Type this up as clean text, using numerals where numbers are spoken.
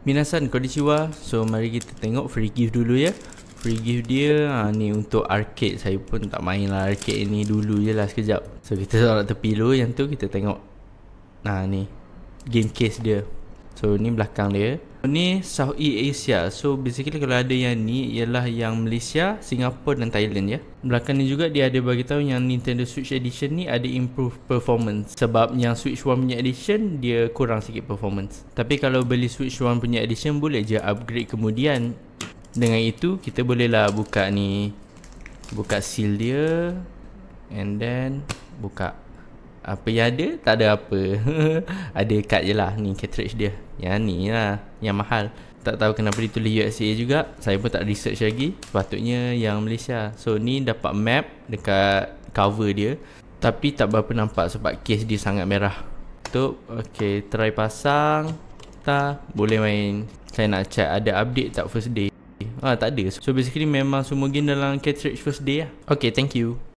Minasan konnichiwa. So mari kita tengok free gift dulu ya. Free gift dia ni untuk arcade. Saya pun tak main lah arcade ni, dulu je lah sekejap. So kita taruh tepi dulu. Yang tu kita tengok ni game case dia. So ni belakang dia. Ni Southeast Asia. So basically kalau ada yang ni ialah yang Malaysia, Singapura dan Thailand ya. Belakang ni juga dia ada bagi tahu yang Nintendo Switch Edition ni ada improve performance. Sebab yang Switch One punya edition dia kurang sikit performance. Tapi kalau beli Switch One punya edition boleh je upgrade kemudian. Dengan itu kita bolehlah buka ni, buka seal dia, and then buka. Apa yang ada? Tak ada apa. Ada kad je lah. Ni cartridge dia. Yang ni lah, yang mahal. Tak tahu kenapa ditulis USA juga. Saya pun tak research lagi. Sepatutnya yang Malaysia. So ni dapat map dekat cover dia, tapi tak berapa nampak sebab case dia sangat merah. Tu okay, try pasang. Tak boleh main. Saya nak check ada update tak first day. Tak ada. So basically memang semua game dalam cartridge first day lah. Okay, thank you.